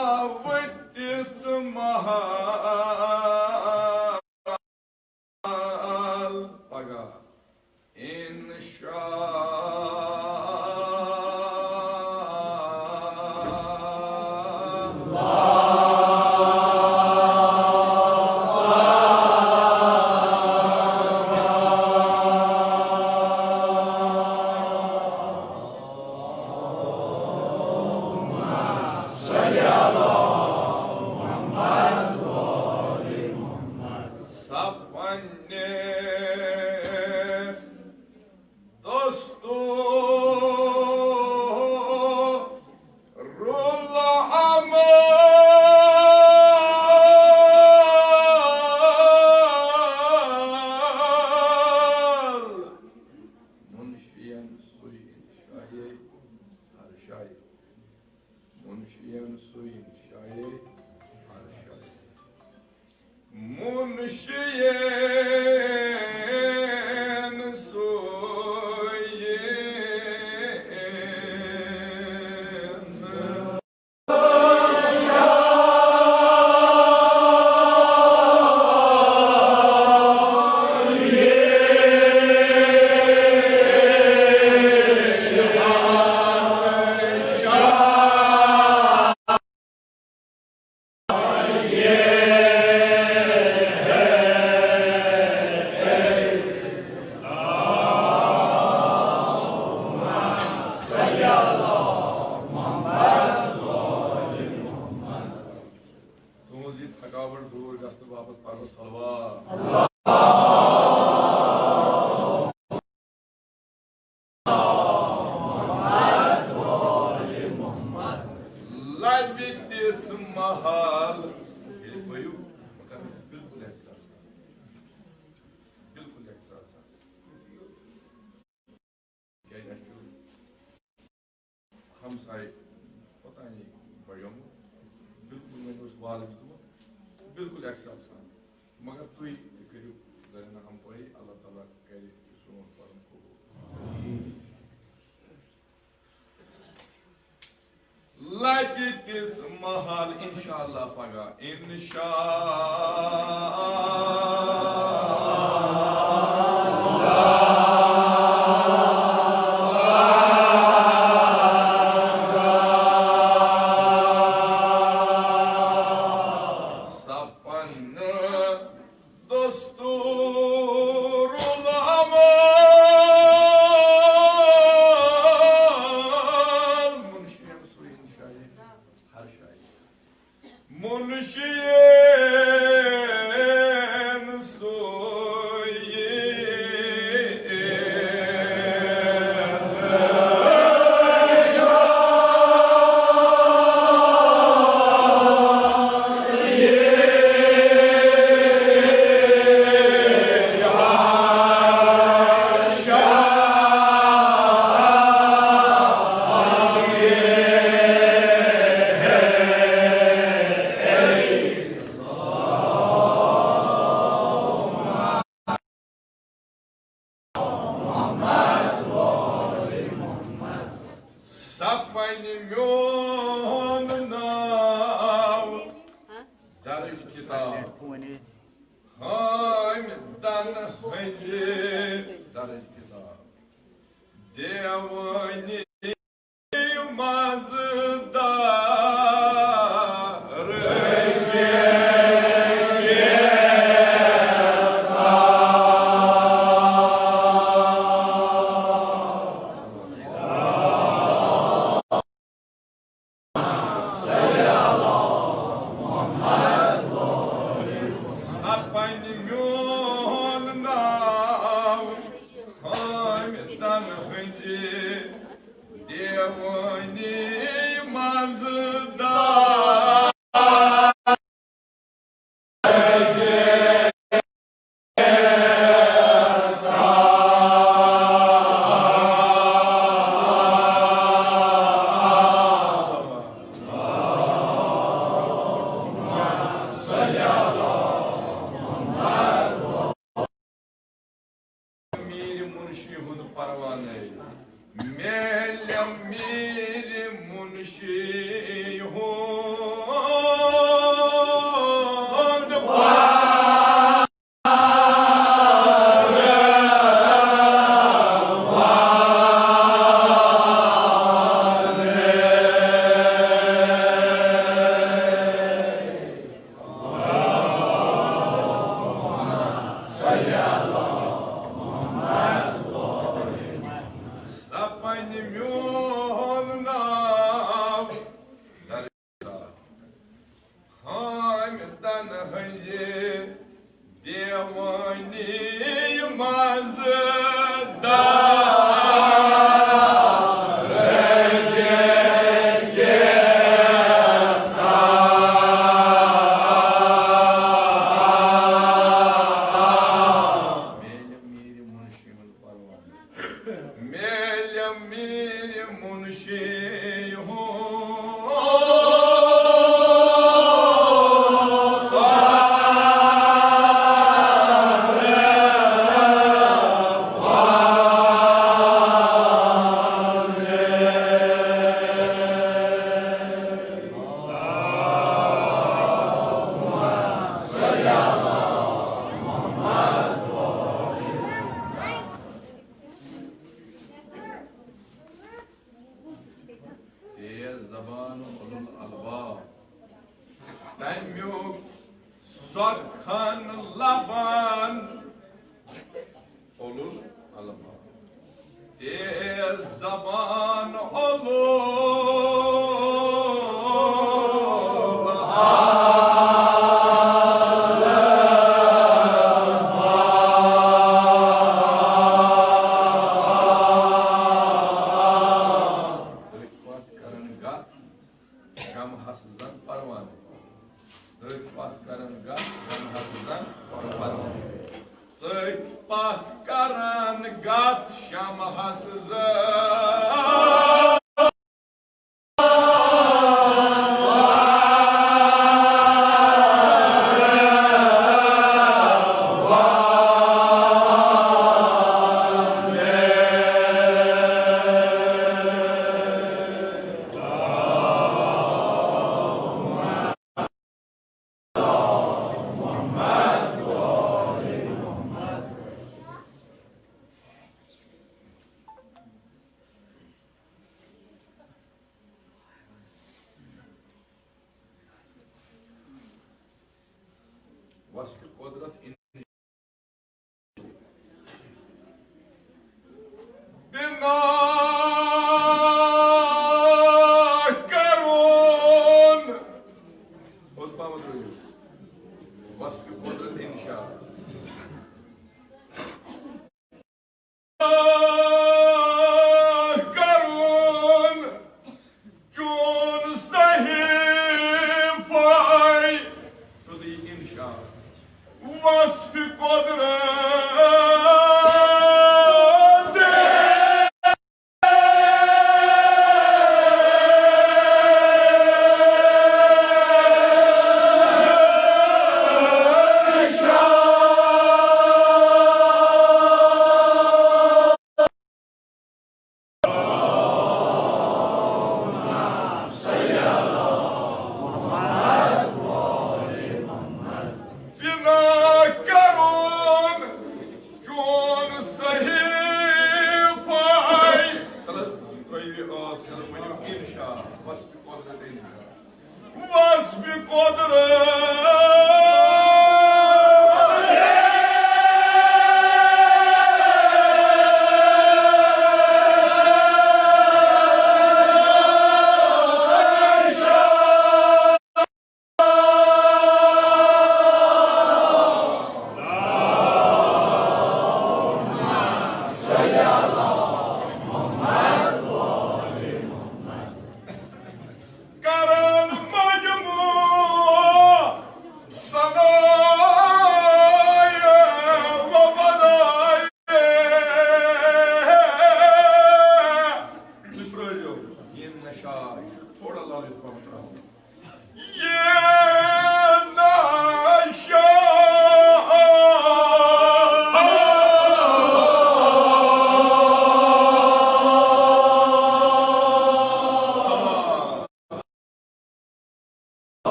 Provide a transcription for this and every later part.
Labavitz Maha paga. Inshallah. Like it is mahal, inshallah paga,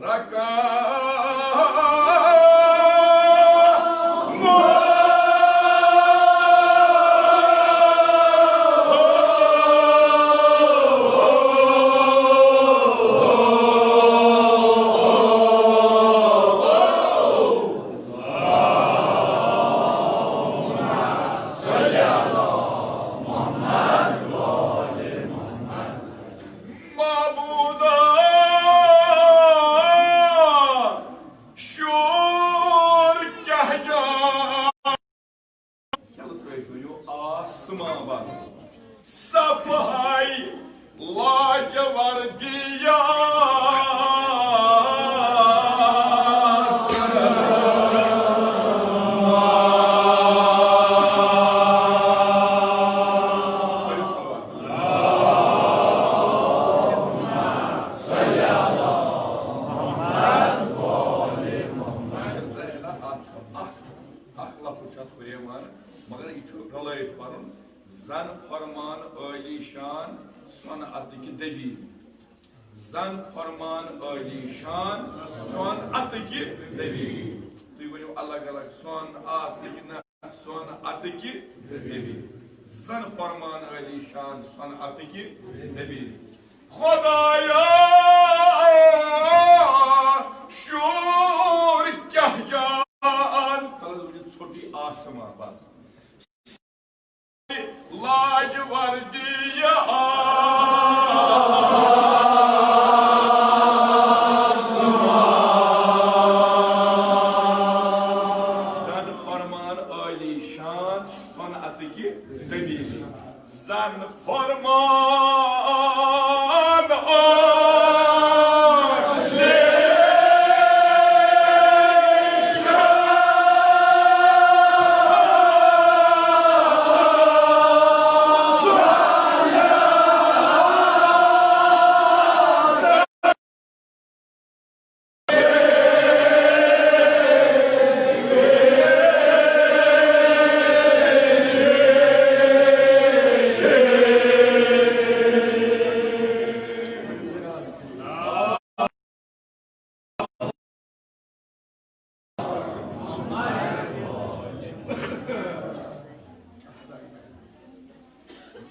Raka मगर यह रलत पन जन फरमान अली शान सन अत की दलील जन फरमान अली शान सन अत की दलील तुम वो अलग अलग सन अत की दलील जन फरमान अली शान सन अत की दलील खुदाया शोर क्या जान छोटी आसमां पर लाज वर्दिया जन फरमान अली शान सनअत की दलील जन फरमान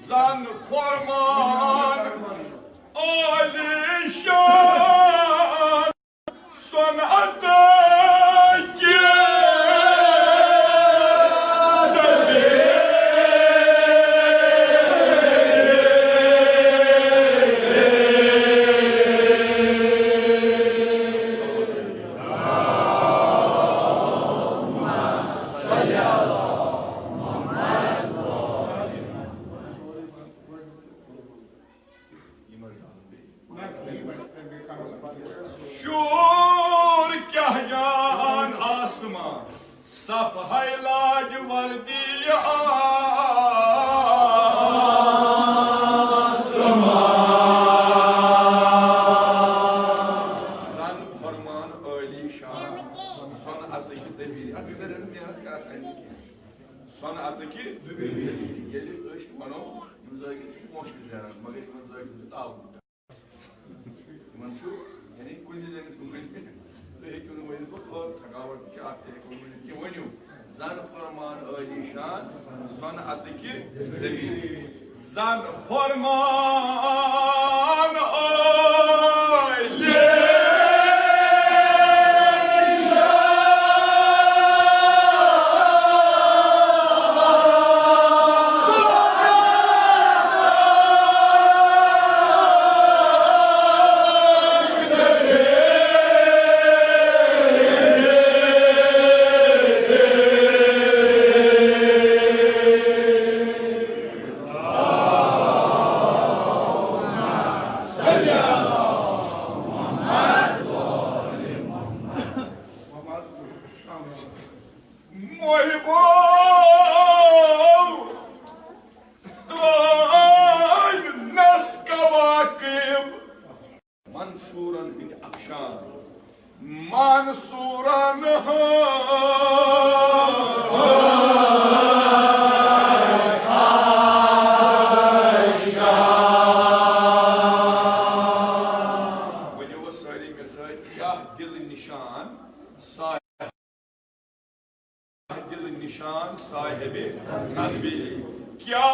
zan forman alişan sonatı ki शोर क्या जान आसमां सफ है लाज वर्दिया जन फरमान अली शान सनअत की दलील अगर मेहनत कर सनअत की दलील वनो मुश्किल मगर ताव यानी कुछ थकावट वनु जन फरमान अली शान सनअत की दलील जन फरमान मंसूरन हिंद अफशान मंसूरन वनो सारी क्या दिल निशान साहिब तनवीर क्या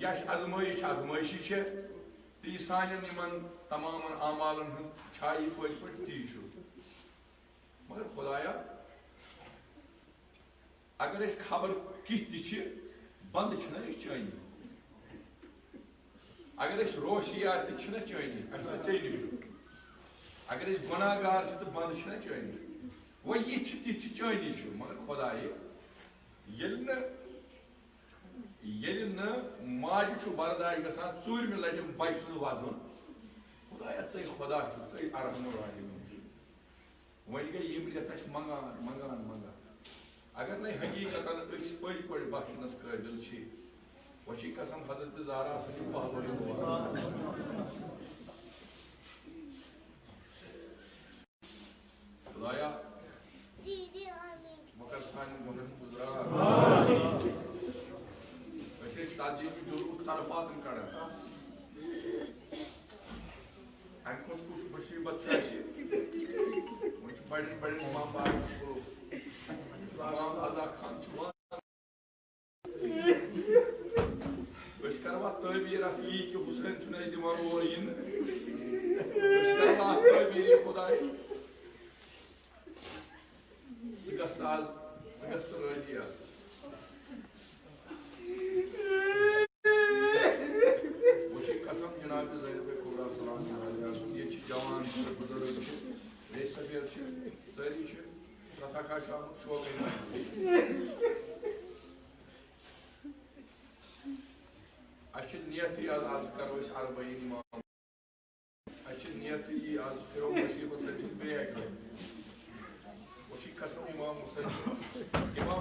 यह आजमाइशी है तो यह सान तमाम अमालन छा पे ती मगर खुदाया अगर खबर कह बंद चानी अगर रोशियात चानी चे निश अगर गुनाहगार तो बंद चानी वो ये ति चानी मगर खुदाए ये माज बर्दाश्त गसान चूरम लटि बच सुन वदन खुदाया ऐ खुदा ऐ अरहम वन गई रेत मंगान मंगान मंगान अगर न हकीकतन पज पे बख्शनस काबिल वही कसम हजरत ज़ारा खुदाया मगर सान गुनाह गुजरा ताजी जरूर तरफात कड़न अम कुछ मुसीबत बड़े बड़े इमाम इमाम अजा खान करवा तबीर यी कि हुसैन चुना दिवान और इन करवा तबीर खुदाई गस्त राजी जवान बुजुर्ग बेसबिर सारी रफा शौक नियत आज करो अरबईन इमाम नियत आज फिर मुसीबत बैग वही कसम इमाम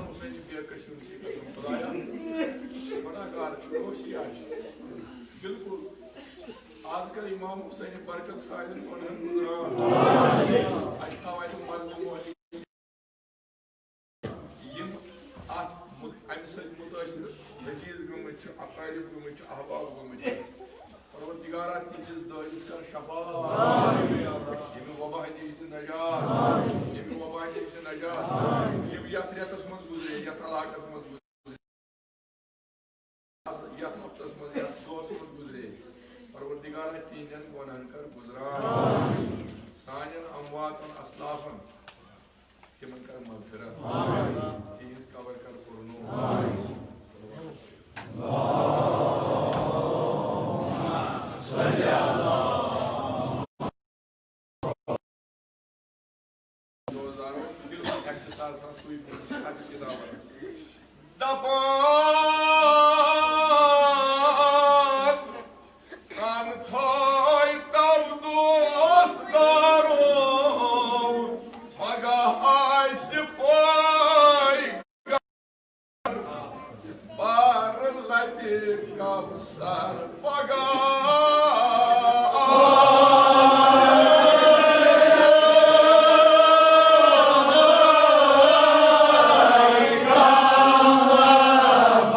हुसैन बेकश कसम खुदाया गुनाहगार बिल्कुल आज कल इमाम हुसैन बरकत सारिन गुनाहन गुजरान अशखावाली मजलूम यम अम मुतासिर नजीज गमत अकालिब गमत अहबाब गमत परवरदिगारा तिहिस दाइस कर शफा यम वबा निश नजात यम वबा निश नजात यम यथ रेतस मज गुजरे यथ इलाकस मज गुजरे यथ हफ्तस मज यथ दोस मज गुजरे परवरदिगारा तीन गुनाहन कर गुजरान सानिन अमवातन अस्लाफन तिमन कर मगफिरत तिहिस कबर कर पुरनो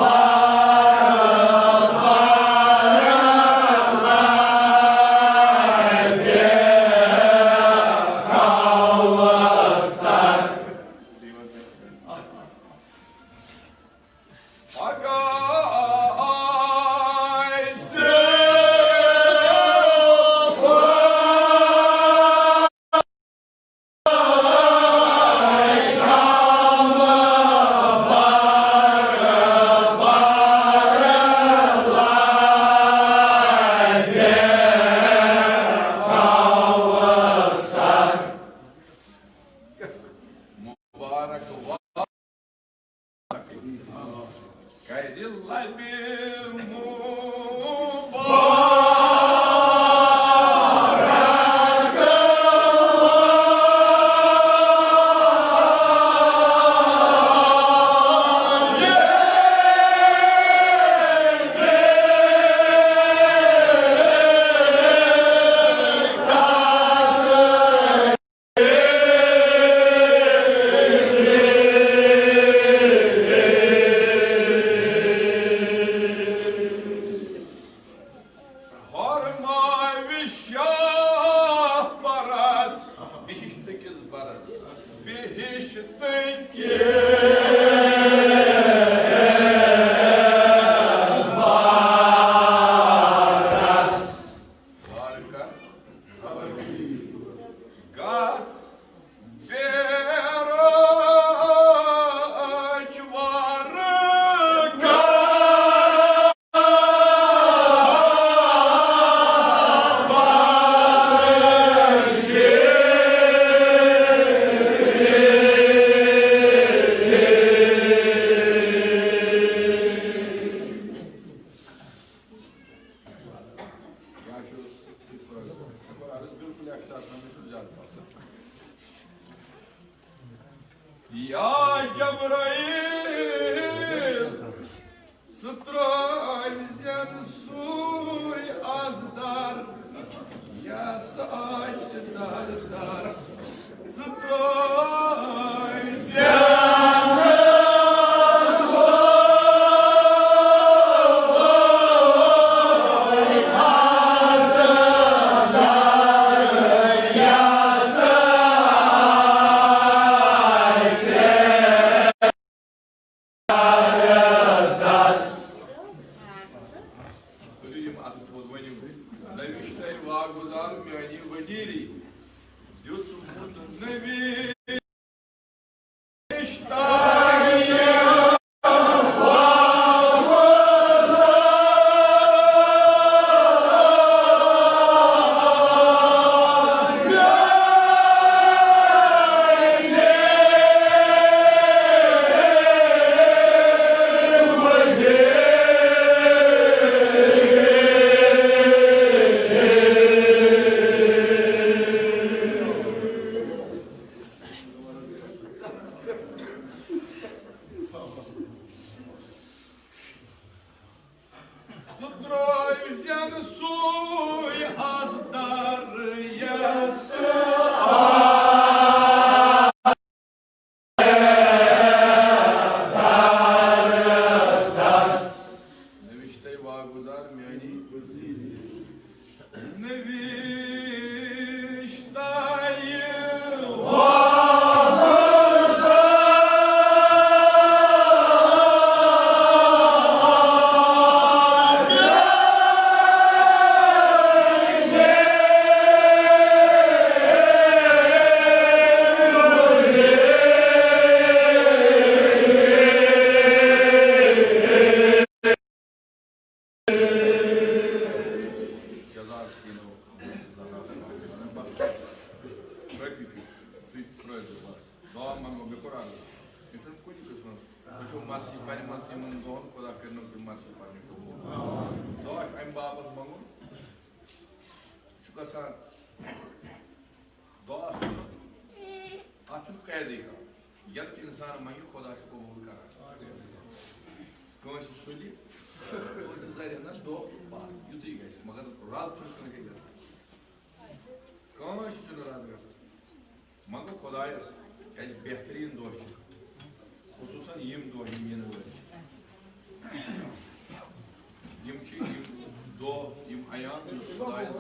Bye. बिल्कुल एक्सास में ज्यादा या जबराइल सुत्रोइजन सुई आजदार या साश दार दार सुत्रोइजन मगर खुदायस बेहतरीन दो खुसूसन यम दो दो अयान खुदायस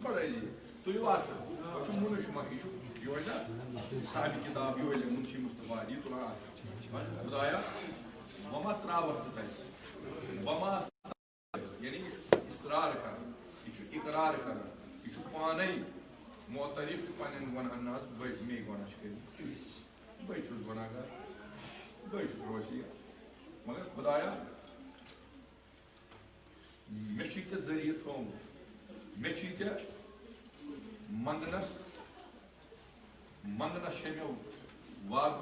बड़े तुम मुनशमा यो साहब किताब यो मुंशी मुस्तफा यह तुला खुदाया वमा त्रावत वमा यानी इसरार कर इकरार कर यह पान मोतरिफ पन्न गुनाहन मे गुना बस गुनाहगार बस रोशी मगर खुदाया मे जरिए थोमुत मे मंदनस मे वाग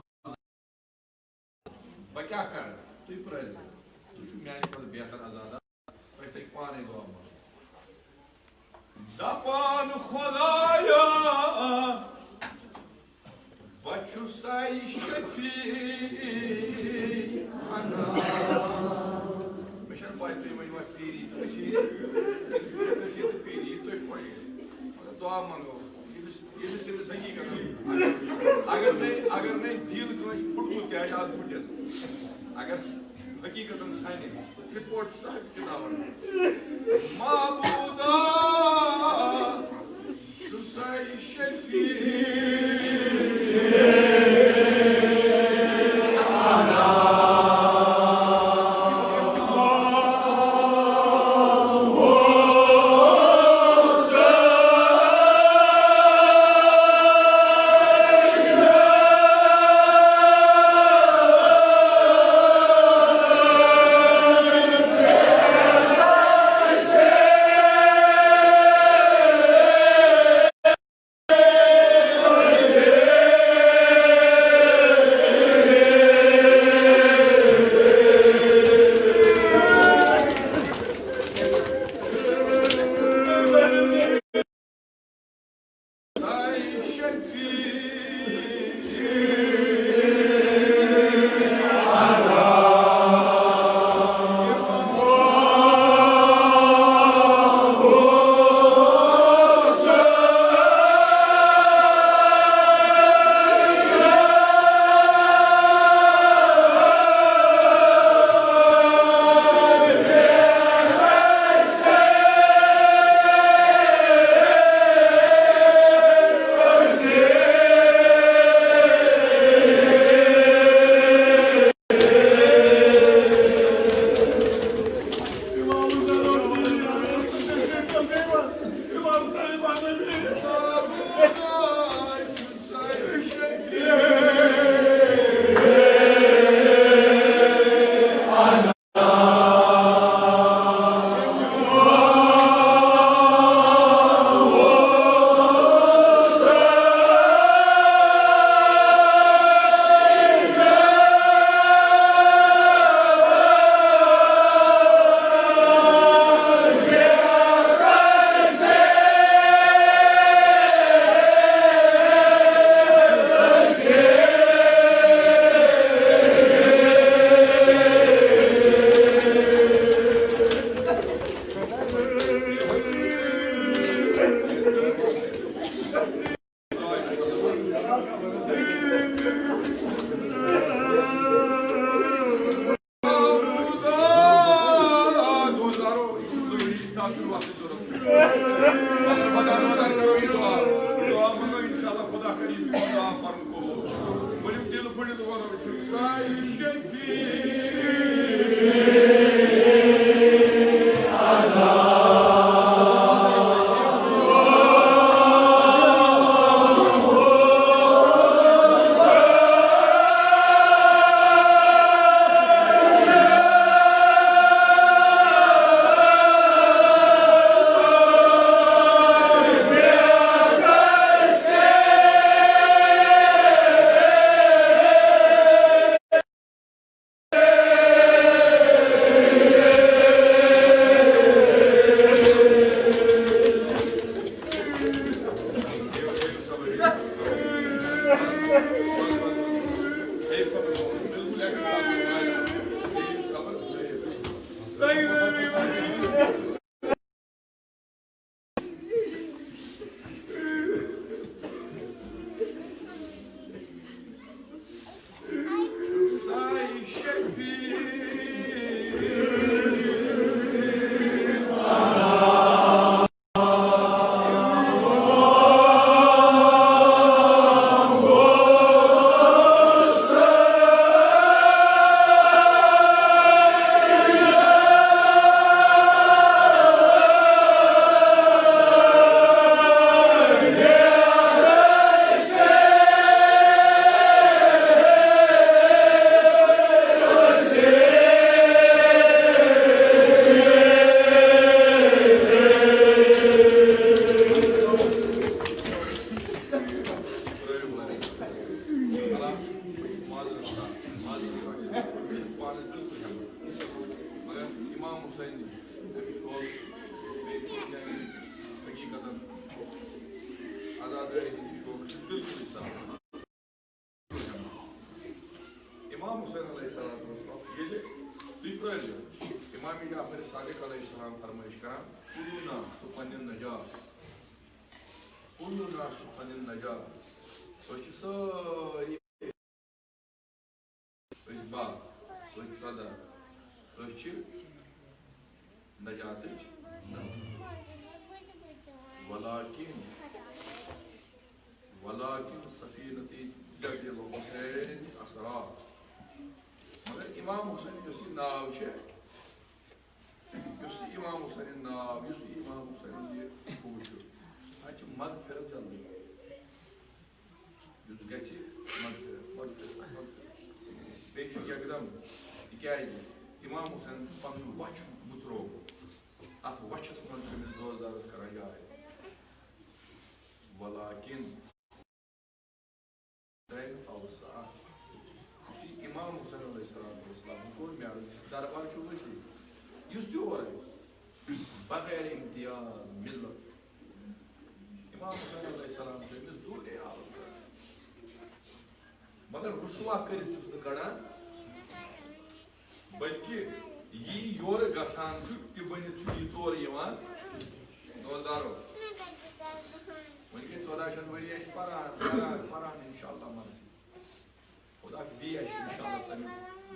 बह क्या कर तुम प्र तुम माने बेहतर आजादा तुम पाने दुआ दपान खुदाया बचु साई शफी अना मिशन पाई तुम वन पीरी पीरी तुम पढ़ दुआ मंगो हकीकत अगर नहीं दिल कस फुटमुत क्या आज फुटस अगर हकीकत सान रिपोर्ट किताब माबूदा सुसाई शफी हिसाब से वक्त जरूरत मगर बदान करो ये दुआ दुआ मंगो इंशाल्लाह खुदा करे इसको दुआ फरम को बोलियो दिल फुट दुआ रो साई शफी मगर रुसवा कर बल्कि यी योर गसान ति बनित यी तौर दोदारो वन 14 वरी परान इंशाल्लाह मर्जी खुदा दी इंशाल्लाह तम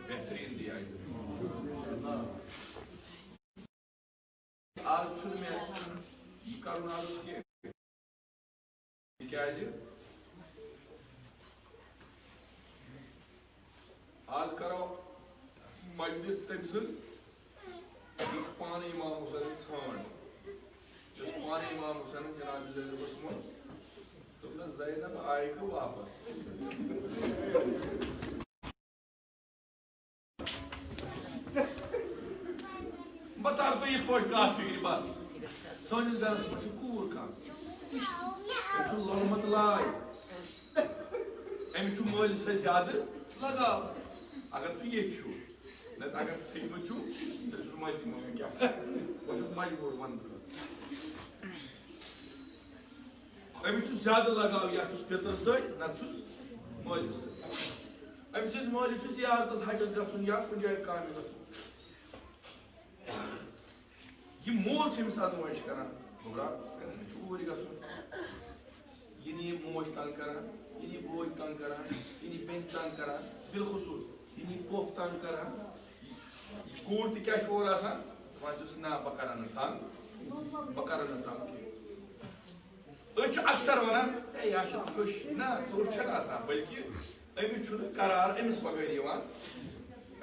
बेहतरीन दी आज में यी करुन आज क्या आज करो मजलिस तम पान इमाम हुसैन छान पान इमाम हुसैन जनाब जैनब तुमने जैनब आए को वापस बता तो ये पोट काफी बात सोनिस गरस में कूर का लोमत लाय अमि मल से ज्यादा लगाव अगर तु ये न अगर थी मजबूर क्या मजबूर वन अमिस ज्यादा लगाव या पितर सस मालिस अमिस मालिस जियारत हजस गन या कुछ जाए काम यह मोल नुमाइश कर ऊर ग मोज तंग कर बोज तंग कर बेन तंग कर बिलखसूस पोप तंग कर कूर क्या वह ना बकर तंग बकर तंग अक्सर वन यह खुश ना तुर बल्कि अमिस करार अमिस बगैर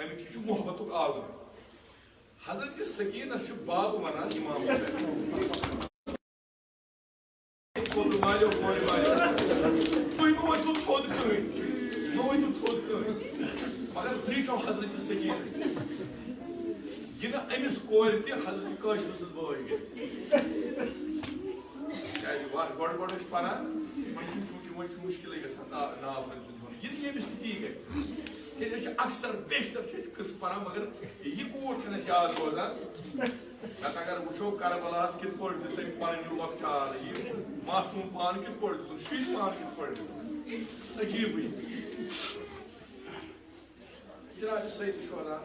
अमिस मोहब्बत आलम हजरत सकीना बाब वन इमाम मालो कोरे मालो तुम वो थोद कहीं वो थोद कहीं मगर त्रीचो हजरत सकीना ये ना अमिस कोर ते हजरत काश रसूल बोल गए क्या ये वार गॉड गॉड इस पाना मन चूंकि वो मुश्किल है गसा ना अपन ये अमिस ती गए ये अक्सर बेशतर किस पाना मगर ये कोर छने याद रोजान अगर वो करबलास कित पड़ दिस पान लॉकचार ये मासूम पान कित पड़ दिस शीत पान कित पड़ अजीब ही जनाब सही शोदा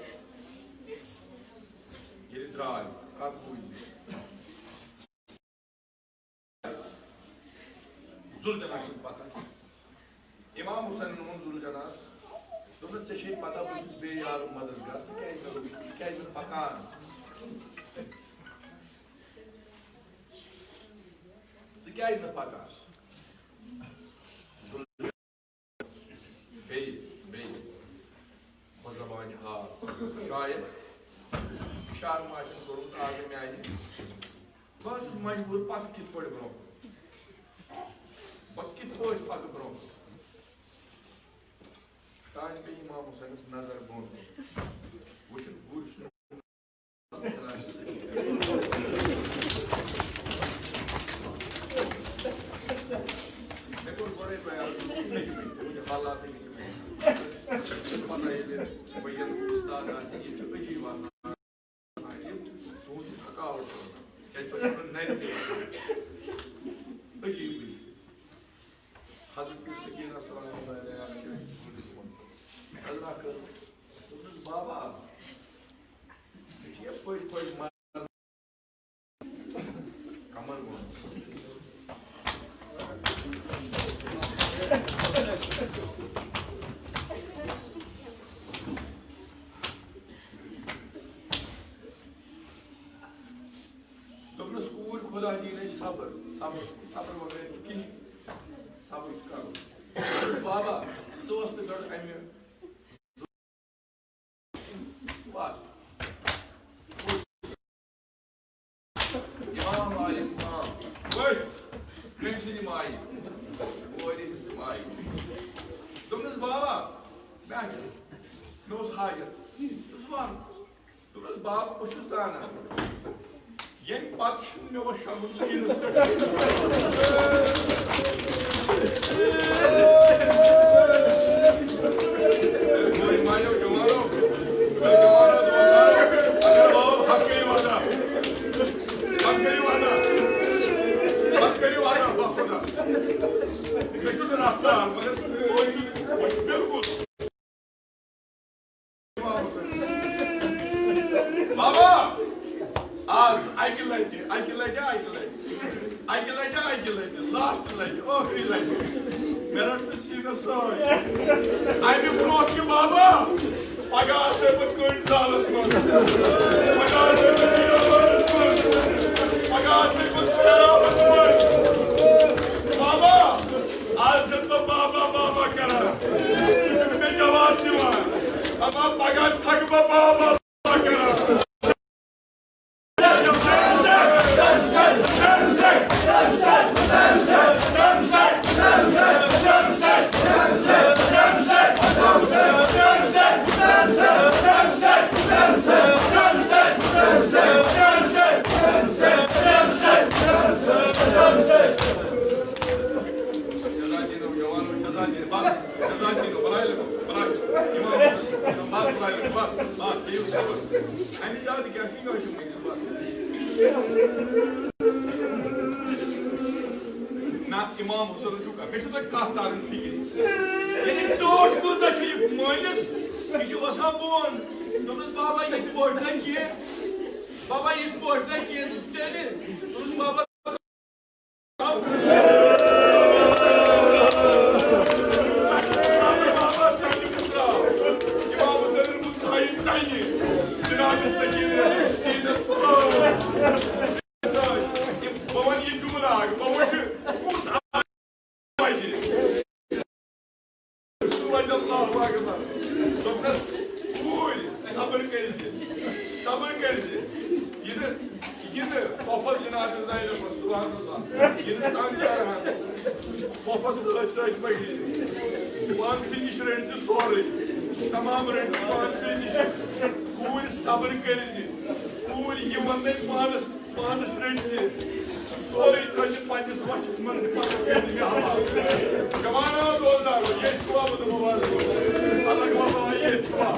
ये द्राय का कोई जुलजना की पता इमाम हुसैन नून जुलजना तो चशे पता बुझ बे यार मददगार क्या है पकान क्या है पकान बे बे ज़बान हा शायद शार माशन करूँ तो आगे में आएगी बस मजबूर पक किस पड़ ब्रो बक किस पड़ पक ब्रो ताज पे इमाम हुसैन नजर बोन वो शुद्ध बुर्श देखो बड़े मुझे हालात है पता है भैया उस्ताद आते ये जो अजीब बात है वो थकावट क्या तो नहीं अजीब हजरत सकीना सल्लल्लाहु अलैहि वसल्लम अल्लाह का बाबा ये कोई कमर वो तुमने स्कूल खुदा दी नहीं सब्र सब्र सब्र वगैरह की सब्र करो बाबा दोस्त गढ़ अन्य बात इमाम आए इमाम वही कैसी माई वही माई तुमने बाबा बैठ मैं उस हाजिर उस बार तुमने बाप कुछ दाना ये बात में वो शामिल सीन उसका कोई मायो जमानो हक्के वादा बाखुदा कैसे तो रास्ता मगर कोई बिल्कुल बाबा आज आइकिलाइटे लास्ट लाइटे ओ ही लाइटे मेरा तो सीधा सोई आई भी ब्रोट के बाबा पगा से बकून सालस में पगा से बाबा आज जब बाबा बाबा करा तुझे मैं जवाब दूंगा अब आप पगा थक बाबा करा इमाम हुसैन चुका मैं तो कह तारन फिक्र यानी टोट कुछ छ मोइनस ये वसा बोन तुमस बाबा ये बोट ना किए बाबा ये बोट ना किए तेरे तुम बाबा इमाम हुसैन मुस्ताहिद नहीं जनाब सकीना नाते जायला पण सुहान होता ये तांकार हा वापस सच पडली मानसी निश्रेणचे सोरे तमाम रेंट मानसी निश्र पूरी सब्र करिए पूरी ये वंदे मानस रेंटे सोरे थज पंजस वचस मन पकड़ के हवा जमाना दोलदार ये छुआ बद मुबारक अलग बाबा ये छुआ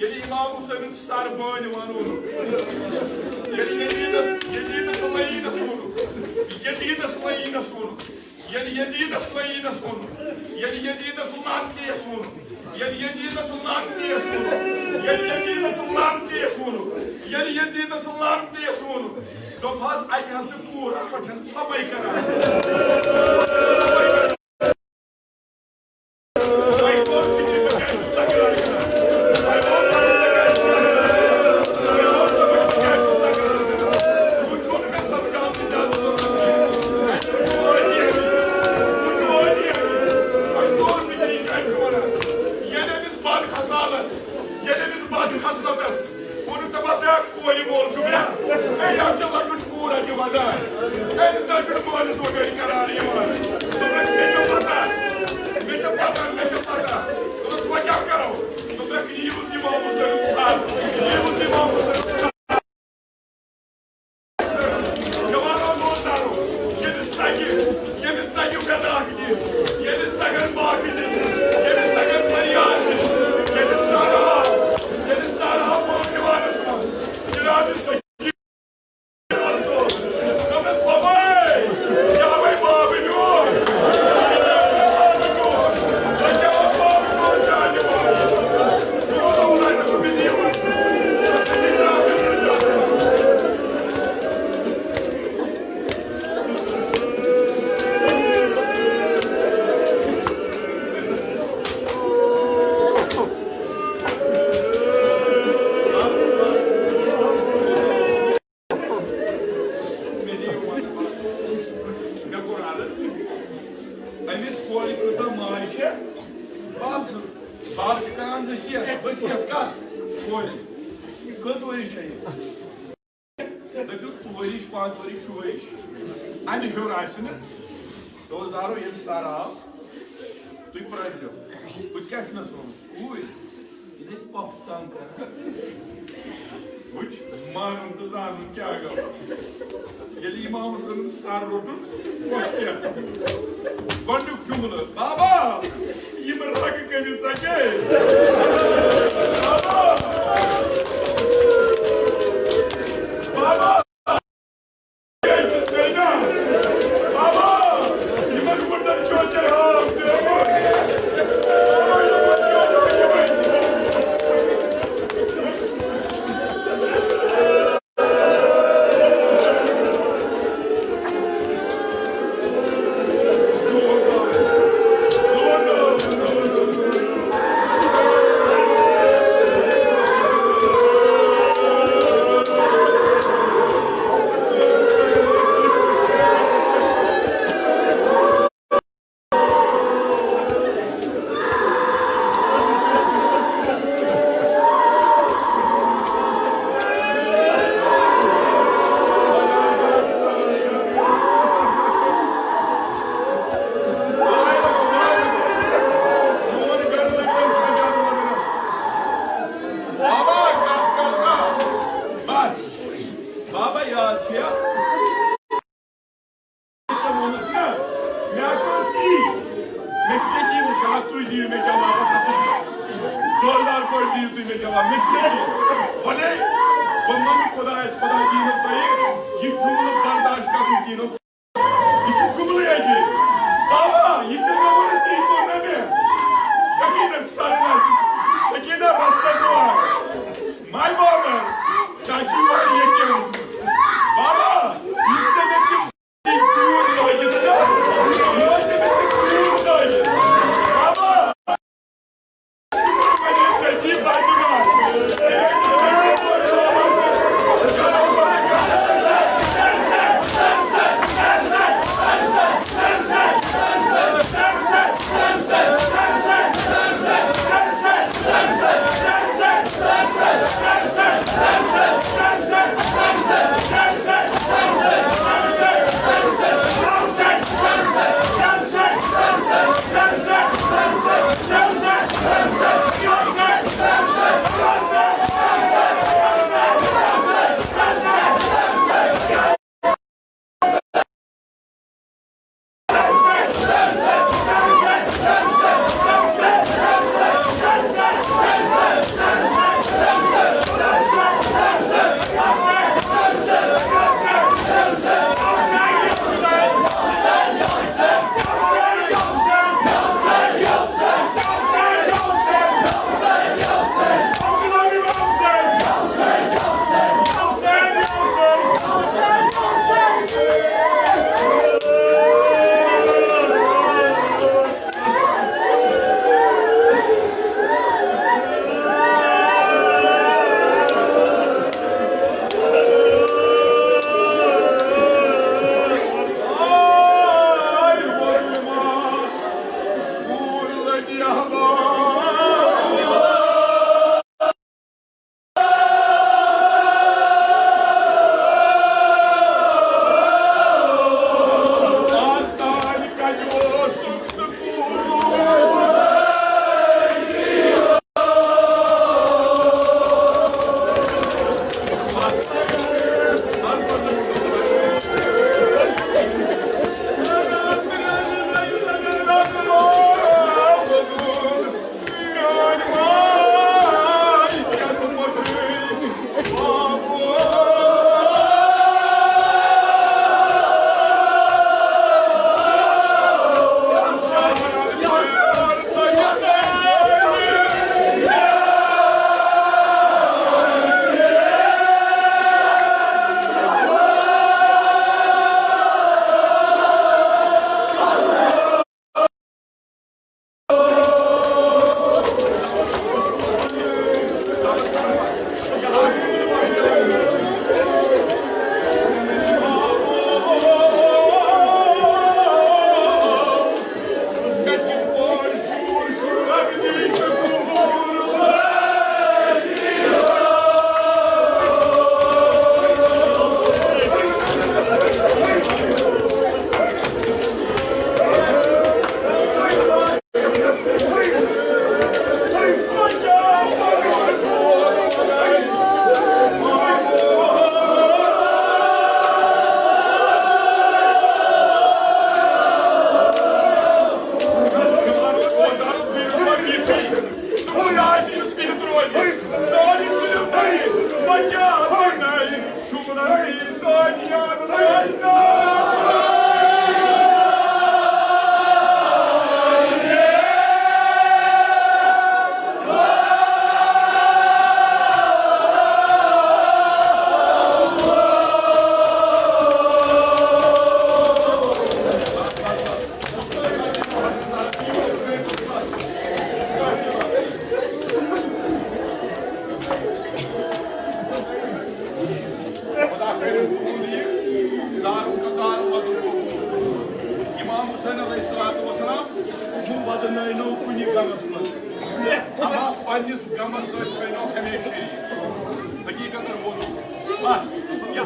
Yedi İmam Hüseyin'in sarbanı var onu. Yedi Slayina sonu. Yedi Slayina sonu. Yedi Slayina sonu. Yedi Slantiye sonu. Yedi Slantiye sonu. Yedi Slantiye sonu. Yedi Slantiye sonu. Dopas ayhası pura soçan sabay karar.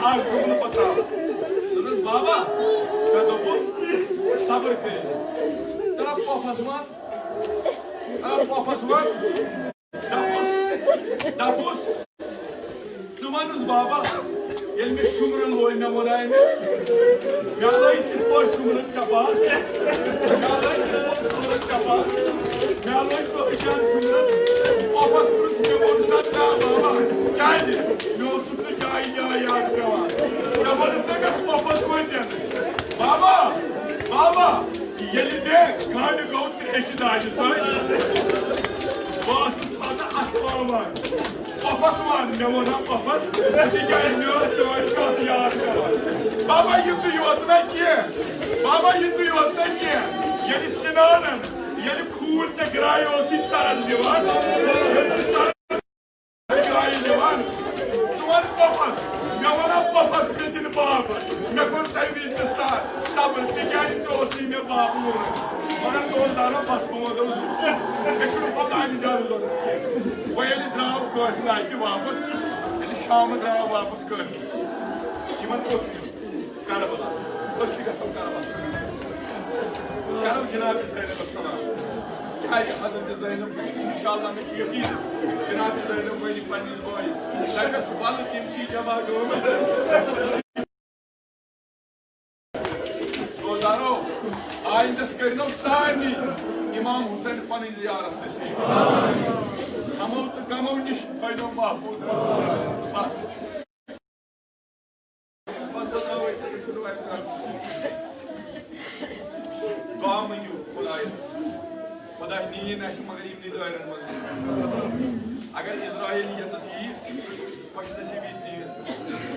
आज जुम्मन बताओ तो बाबा क्या तो सब्र करे तेरा पॉफस दपुस जुम्मन बाबा ये में शुमरन लोई में वनाए में गाला इतने पर शुमरन चपा गाला इतने पर शुमरन चपा गाला इतने पर शुमरन पॉफस पुरुष में वो साथ बाबा क्या है मैं उस तो जाई याद करवा जबरदस्ती का पॉफस कोई नहीं बाबा ये लिए गाने गौत रेशिदाज साइड बास पाता आसमान पॉफस मान मैं वो ना पॉफस दिखाई मैं चोर का याद करवा बाबा ये तो योजना किए बाबा ये तो योजना किए ये सिनानन ये खूर से गिराई उसी सारन दीवार गिराई दीवार तुम्हारे पॉफस मैं वो ना पॉफस के दिन बाप मैं कौन सा भी इंतजार सब दिखाई तो उसी में बाप मगर तो दाना बस पहुंचो मैं शुरू पता नहीं जा रहा वो ये द्राव कर नहीं कि वापस ये शाम द्राव वापस कर ये मत कर बोला बस ठीक है सब कर बोला करो जनाब ज़ैनब सलाम क्या है हज़रत ज़ैनब इंशाअल्लाह में यकीन जनाब ज़ैनब वाली पन्नी बॉयज लगा सवाल तीन चीज़ जवाब दो तो दारो आज दस करनो सानी इमाम हुसैन पन्नी ज़ियारत से हमो तो कमो निश फायदो महफूज काम यू खुदा नी ना मगर इमनी दायरन मज अगर इजराइलियत थी खुश नसीबी थी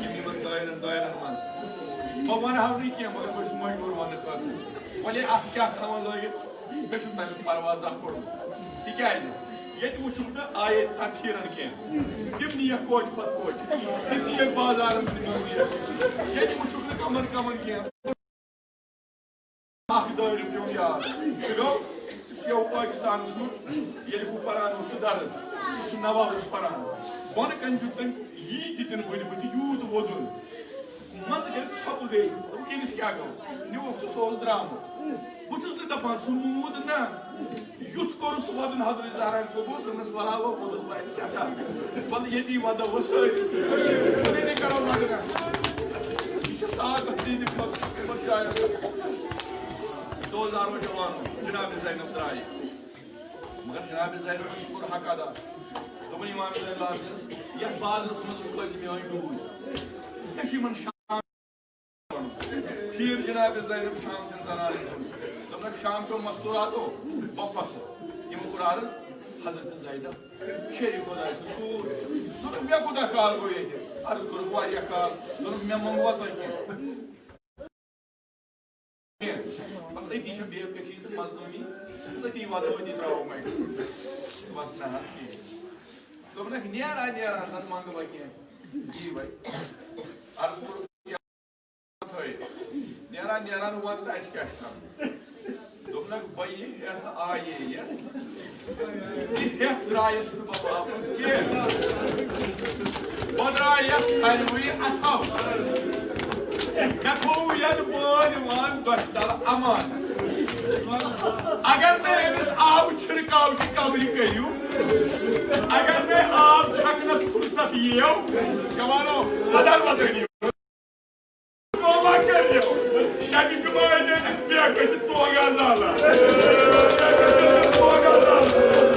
इमनी मन दायरन मन वन हाव नहीं किया मगर बस मजबूर वन खातिर बोले आप क्या थावन लगित बे छु तम परवाज कोड़ तिकाज ये वुचुक न आयत तथीरन के तिम निया कोच पत कोच तिम निया बाजारन निया ये वुचुक न कमन के आख दौर प्यो यार गो यो पाकिस्तान में ये को परान सुधार नवाब परान वन कंजुतन ये दिन बन यूत वोदुन मत के छप गई किनिस क्या गो न्यू तो सोल ड्रामा बुचुस न दपान सुमूद ना युथ कोर सुवदन हजरत ज़हरा कबूल करनस वाला वो बोलस भाई सटा बल यदि वादा वसई ने करो लगना इस साग दिन मत जाए 2000 जवान जनाब ज़ैनब द्राई मगर जनाब ज़ैनब की पूरा हक अदा तो इमाम ज़ैनब ये बाज़ में कोई में आई डूब ऐसी मन फिर जनाब ज़ैनब शाम चंदना तो शाम को मस्तूरात हो वापस ये मुकुरार हजरत ज़ैनब शेरी खुदा सुकूर तो मैं खुदा काल को ये अर्ज करो वाया काल तो मैं मंगवा तो के बस ऐ तीश बेव के चीज मजलूमी सती वाला वदी त्राव मैं बस ना तो मैं नियारा सन मांग बाकी जी भाई अर्ज करो नियारा वन अस क्या दोनों भाई ऐसा आये यस ये द्रायस तो वापस के बद्रायस हलवी अथव देखो यार बोल वन दोस्ता अमान अगर मैं इस आब छिड़काव की कबरी करूं अगर मैं आब छकनस फुर्सत ये जवानों बदल Şaki kumayece bir yaklaşık soğuk yazarlar. Soğuk yazarlar.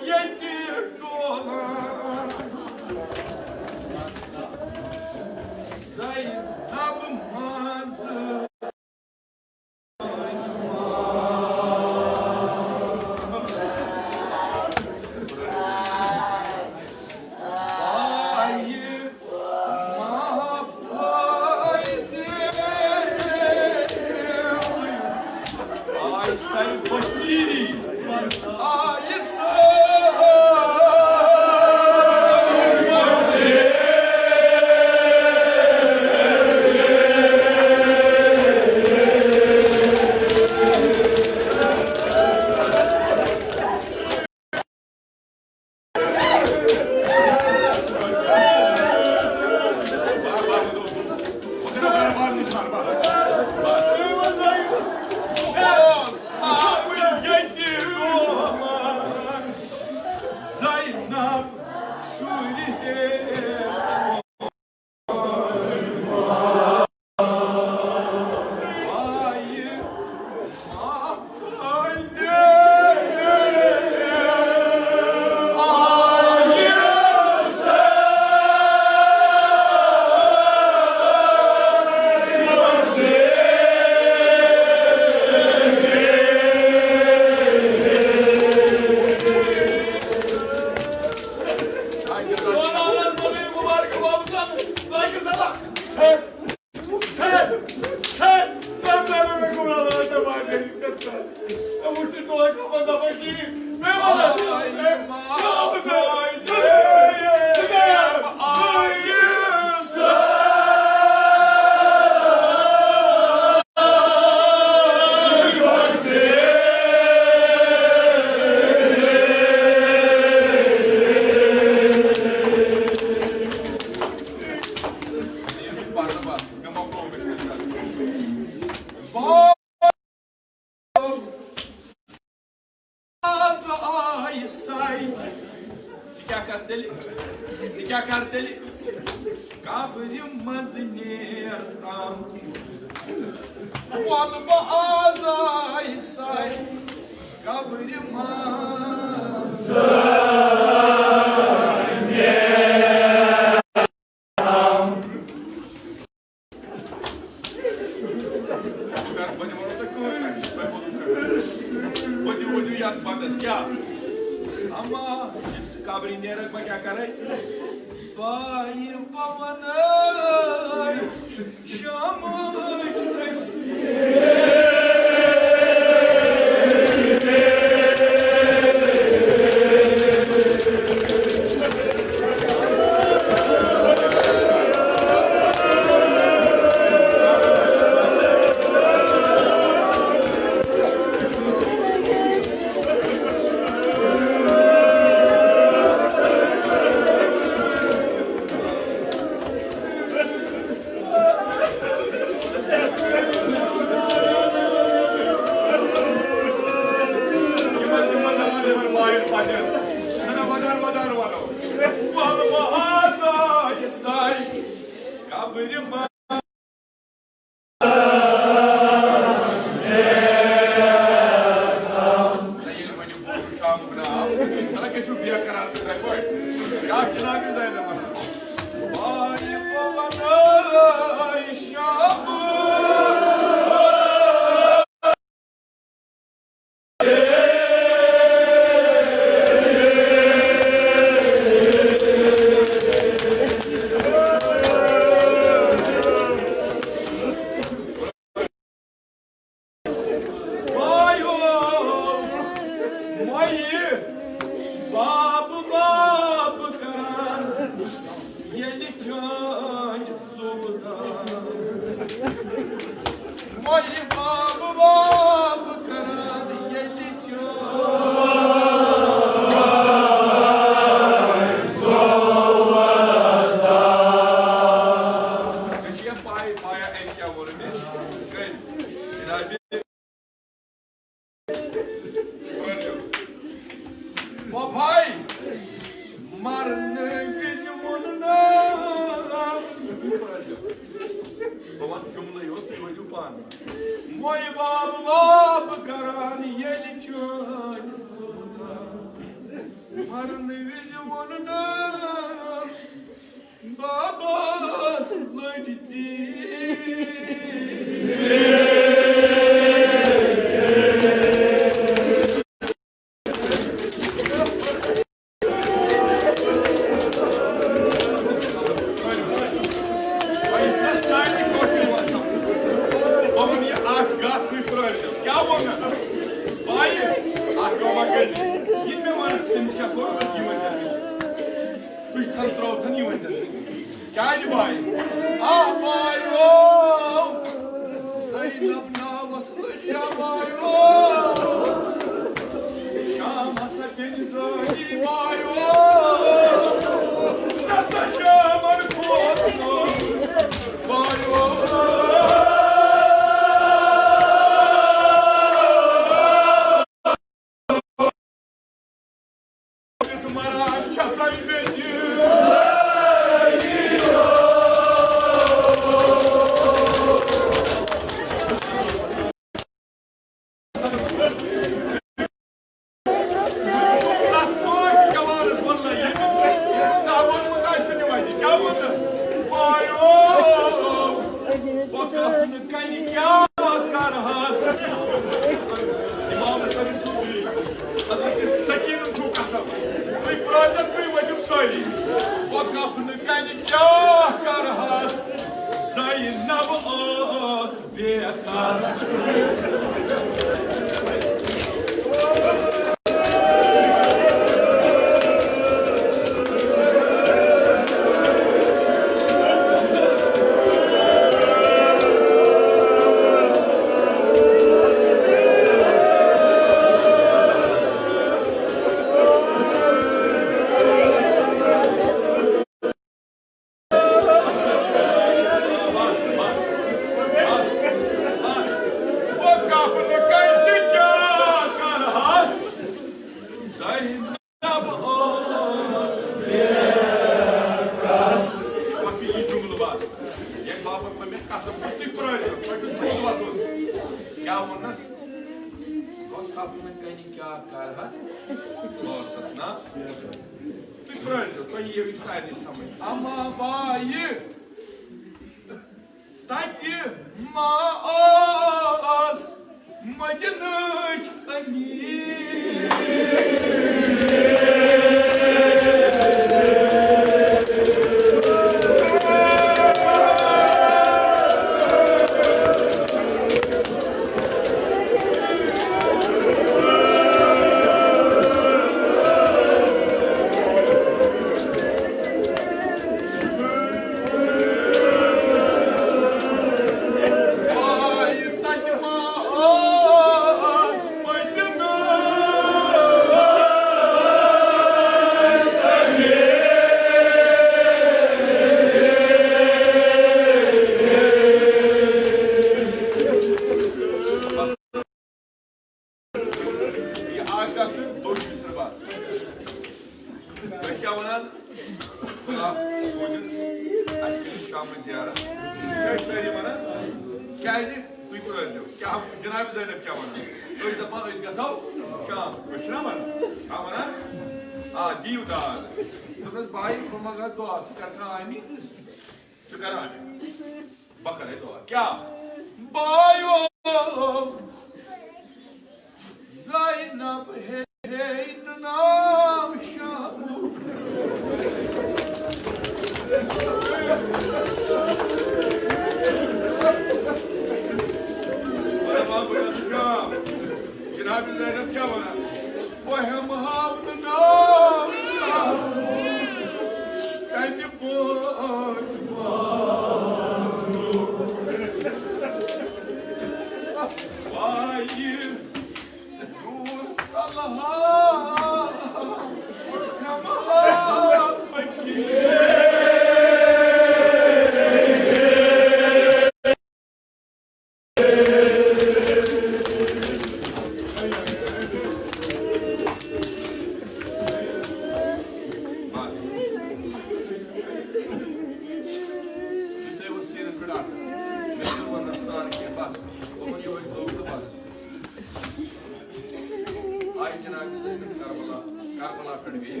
Karbala पे गई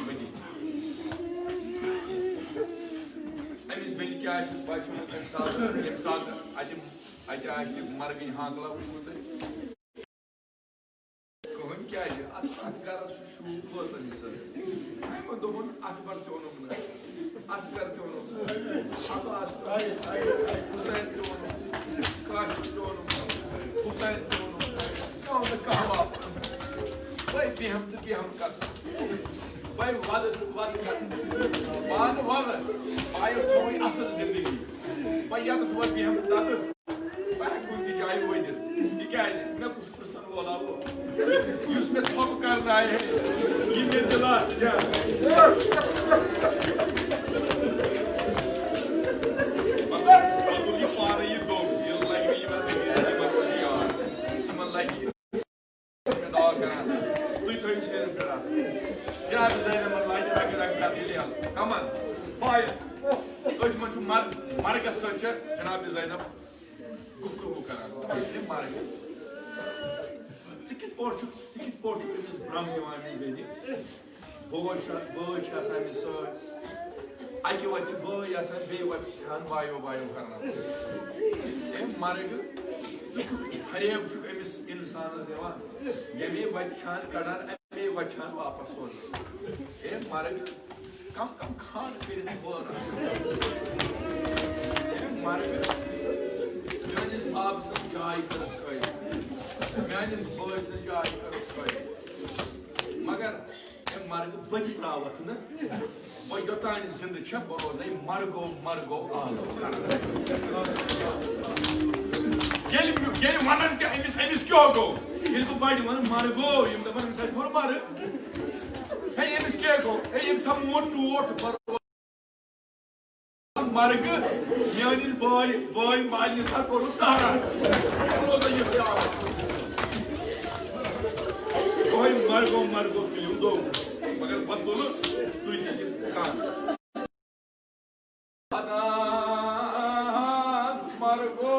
बनी अमिस बेन क्या अत मरगन हाकला कहन क्या गर शूक वोचन दोन अकबर तोनुक असगर तोनुक हुसैन तोनुक काशिफ तोनुक हुसैन तोनुक कह वापस भाई बेहम तो बेहम कर भाई वाद कर मान वाद आयो थोड़ी असल जिंदगी भाई या तो थोड़ा बेहम तक भाई कुछ जाए वो इधर क्या है मैं कुछ पर्सन बोला वो उसमें थोप कर रहा है ये मेरे दिला जा मगर तो ये पार ये दो ये लाइक ये बात है यार समझ लाइक कमन मरगस जनाब ज़ैनब गुफ्तगू करान मरग ब्रह्म दिवान बेन बोज अमिस अकि वत बे बे वत वायो वायो कर मरग फरेब अमिस इंसान दिवान ये वत कड़ान अमे वत वापस सोन मरग कम कम खान कर मरग मेस बाब सज जाय कर मेस बॉय सज जाय कर मगर मरग बच त्रावत न वो योतान जिंद बह रोज मरगो मरगो आलो वन अमिस क्या गो बह बड़ वन मरगो दपान गुर मर अमिस क्या गो सा मोट टोट मरग मेनिस बॉय मालि सा कोर तारा मरगो मरगो दो मगर बतुल तुझ मरगो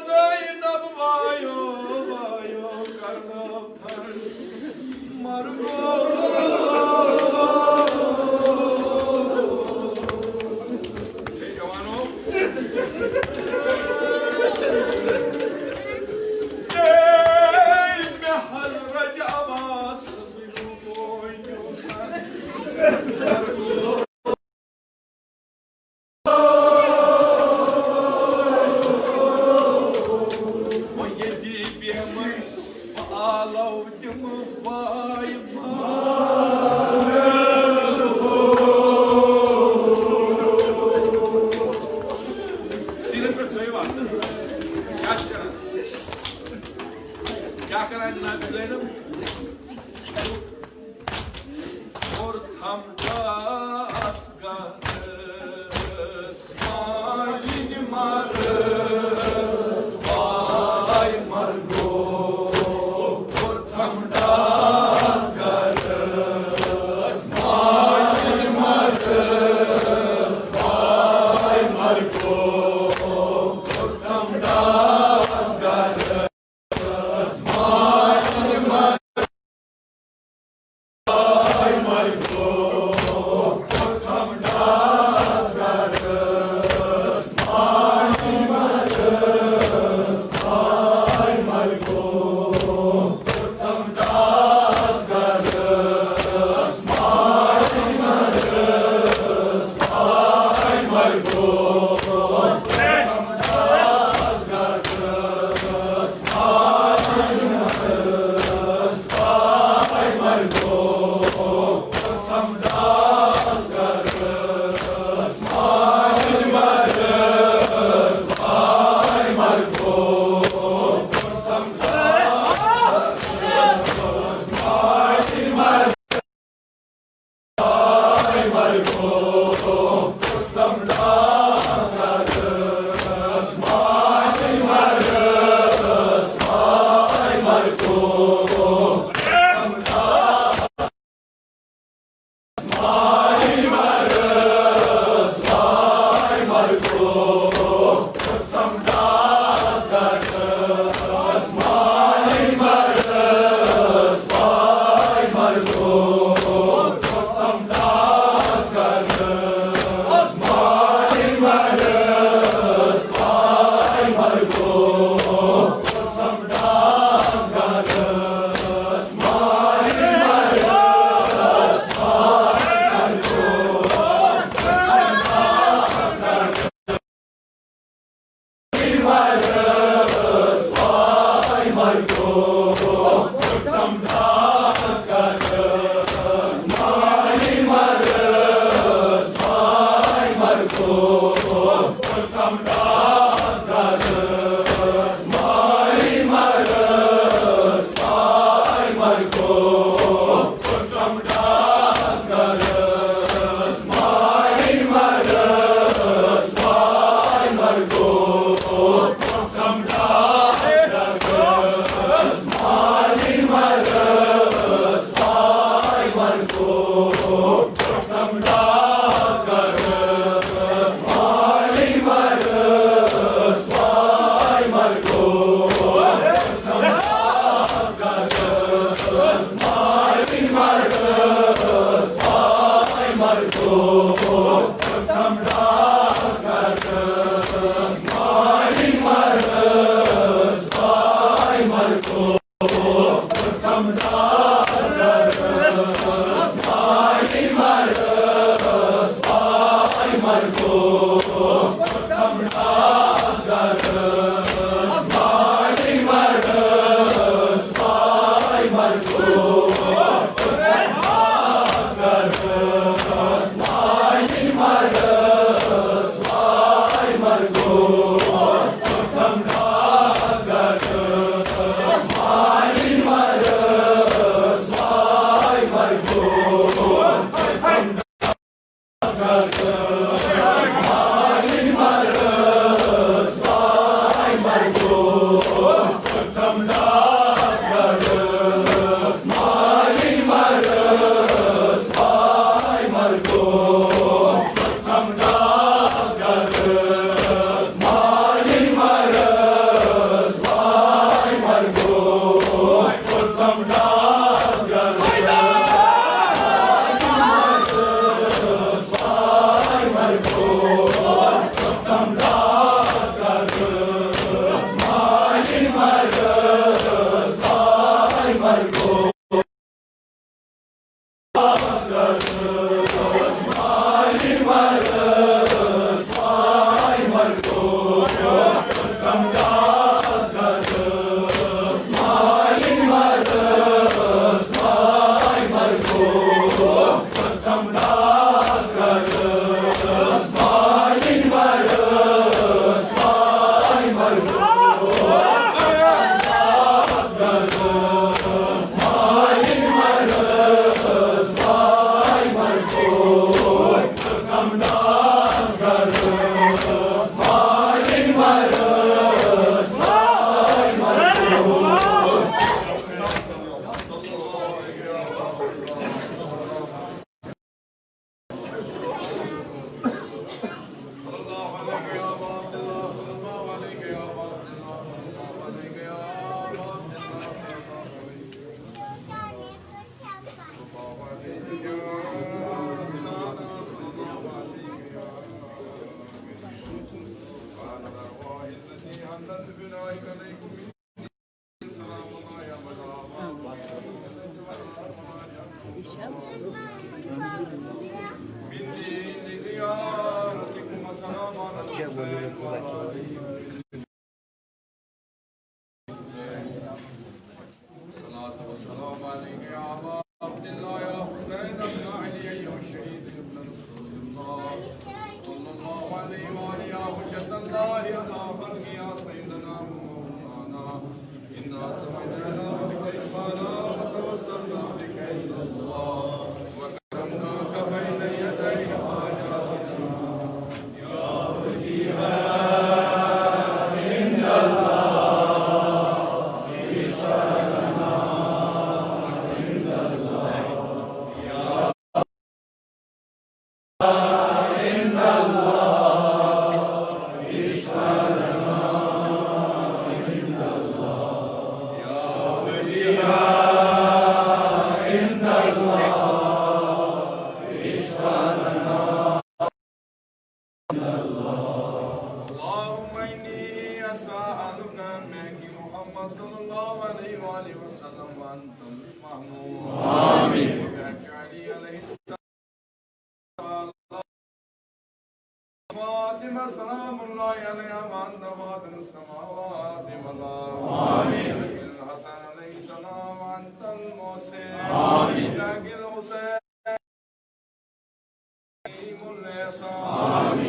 ज़ैनब वायो वायो करना मरगो जवानों क्या करा जनाब ज़ैनब और थम दास गास मालिन मारस वाय मरगो और थम दास गास मालिन मारस वाय मरगो और थम दास गास Come down.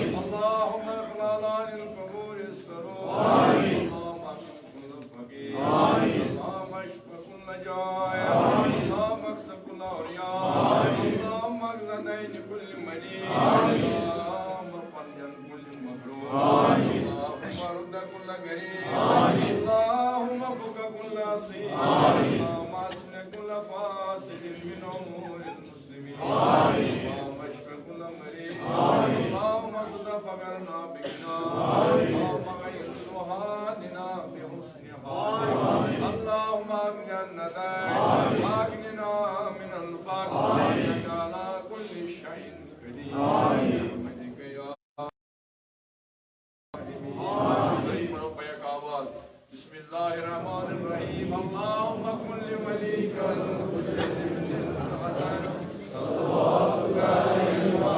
اللهم اغفر لنا बिस्मिल्लाहिर्रहमानिर्रहीम। अल्लाहुम्मा कुल्लि वलीकल मुजद्दिदिल हसन सल्लल्लाहु अलैहि व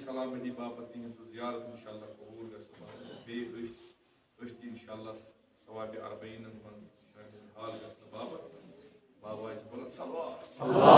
सलामती बापत जियारत इंशाल्लाह कबूल गई इंशाल्लाह सवाब अरबईन हाल गस बाबत बाबा बुलंद सलवात